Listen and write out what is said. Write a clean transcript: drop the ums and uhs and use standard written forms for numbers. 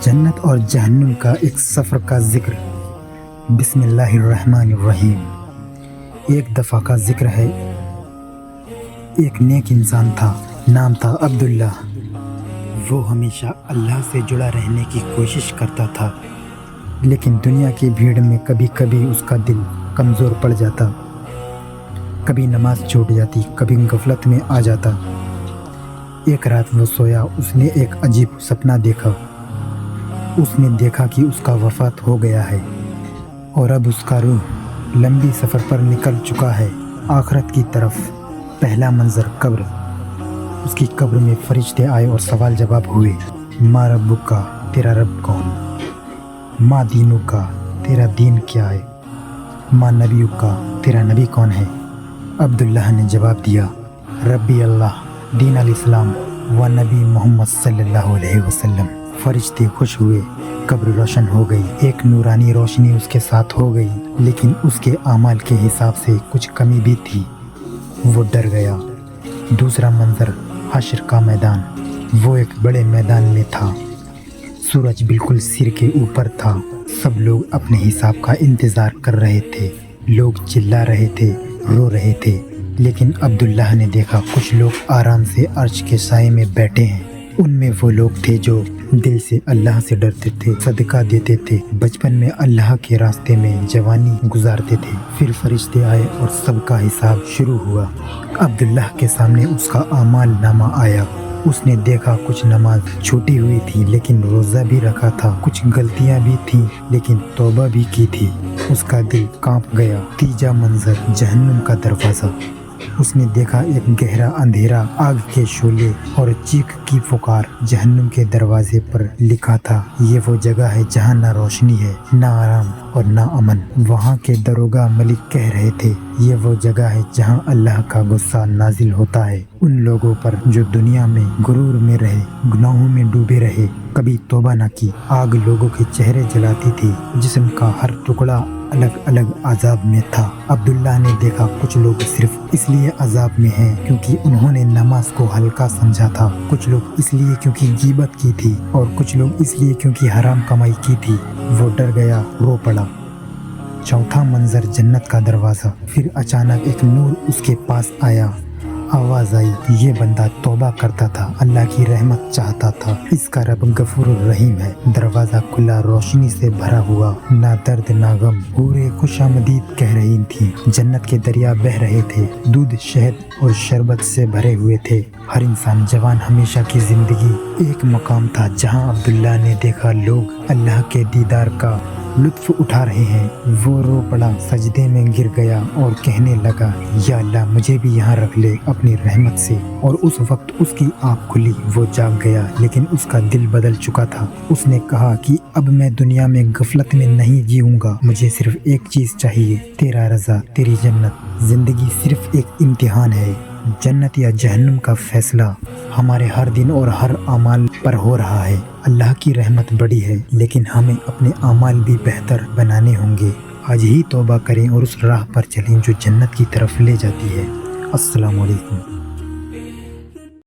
जन्नत और जहन्नुम का एक सफ़र का ज़िक्र। बिस्मिल्लाहिर्रहमानिर्रहीम। एक दफ़ा का ज़िक्र है। एक नेक इंसान था, नाम था अब्दुल्ला। वो हमेशा अल्लाह से जुड़ा रहने की कोशिश करता था, लेकिन दुनिया की भीड़ में कभी कभी उसका दिल कमज़ोर पड़ जाता। कभी नमाज छूट जाती, कभी गफलत में आ जाता। एक रात वो सोया, उसने एक अजीब सपना देखा। उसने देखा कि उसका वफ़ात हो गया है और अब उसका रूह लंबी सफ़र पर निकल चुका है आखिरत की तरफ। पहला मंजर कब्र। उसकी कब्र में फरिश्ते आए और सवाल जवाब हुए। माँ रब्बुका, तेरा रब कौन? माँ दीनुका, तेरा दीन क्या है? माँ नबीयुका, तेरा नबी कौन है? अब्दुल्लाह ने जवाब दिया, रब्बी अल्लाह, दीन अल इस्लाम व नबी मोहम्मद सल्लल्लाहु अलैहि वसल्लम। फरिश्ते खुश हुए, कब्र रोशन हो गई, एक नूरानी रोशनी उसके साथ हो गई, लेकिन उसके आमाल के हिसाब से कुछ कमी भी थी। वो डर गया। दूसरा मंजर हश्र का मैदान। वो एक बड़े मैदान में था। सूरज बिल्कुल सिर के ऊपर था। सब लोग अपने हिसाब का इंतज़ार कर रहे थे। लोग चिल्ला रहे थे, रो रहे थे, लेकिन अब्दुल्लाह ने देखा कुछ लोग आराम से अर्श के साए में बैठे हैं। उनमें वो लोग थे जो दिल से अल्लाह से डरते थे, सदका देते थे, बचपन में अल्लाह के रास्ते में जवानी गुजारते थे। फिर फरिश्ते आए और सबका हिसाब शुरू हुआ। अब्दुल्लाह के सामने उसका आमाल नामा आया। उसने देखा कुछ नमाज छूटी हुई थी, लेकिन रोज़ा भी रखा था। कुछ गलतियां भी थीं, लेकिन तौबा भी की थी। उसका दिल कांप गया। तीजा मंजर जहन्नुम का दरवाज़ा। उसने देखा एक गहरा अंधेरा, आग के शोले और चीख की पुकार। जहन्नुम के दरवाजे पर लिखा था, ये वो जगह है जहाँ ना रोशनी है, ना आराम और ना अमन। वहाँ के दरोगा मलिक कह रहे थे, ये वो जगह है जहाँ अल्लाह का गुस्सा नाजिल होता है उन लोगों पर जो दुनिया में गुरूर में रहे, गुनाहों में डूबे रहे, कभी तौबा न की। आग लोगों के चेहरे जलाती थी, जिस्म का हर टुकड़ा अलग अलग अजाब में था। अब्दुल्लाह ने देखा कुछ लोग सिर्फ इसलिए अजाब में हैं क्योंकि उन्होंने नमाज को हल्का समझा था। कुछ लोग इसलिए क्योंकि गीबत की थी, और कुछ लोग इसलिए क्योंकि हराम कमाई की थी। वो डर गया, रो पड़ा। चौथा मंजर जन्नत का दरवाज़ा। फिर अचानक एक नूर उसके पास आया। आवाज़ आई, ये बंदा तौबा करता था, अल्लाह की रहमत चाहता था, इसका रब गफूर रहीम है। दरवाज़ा खुला, रोशनी से भरा हुआ, ना दर्द ना गम। पूरे खुशामदीद कह रही थी। जन्नत के दरिया बह रहे थे, दूध, शहद और शरबत से भरे हुए थे। हर इंसान जवान हमेशा की जिंदगी। एक मकाम था जहाँ अब्दुल्ला ने देखा लोग अल्लाह के दीदार का लुत्फ उठा रहे हैं। वो रो पड़ा, सजदे में गिर गया और कहने लगा, या अल्लाह, मुझे भी यहाँ रख ले अपनी रहमत से। और उस वक्त उसकी आँख खुली। वो जाग गया, लेकिन उसका दिल बदल चुका था। उसने कहा कि अब मैं दुनिया में गफलत में नहीं जीऊंगा। मुझे सिर्फ एक चीज़ चाहिए, तेरा रज़ा, तेरी जन्नत। जिंदगी सिर्फ एक इम्तिहान है। जन्नत या जहन्नुम का फैसला हमारे हर दिन और हर अमाल पर हो रहा है। अल्लाह की रहमत बड़ी है, लेकिन हमें अपने अमाल भी बेहतर बनाने होंगे। आज ही तौबा करें और उस राह पर चलें जो जन्नत की तरफ ले जाती है। अस्सलाम वालेकुम।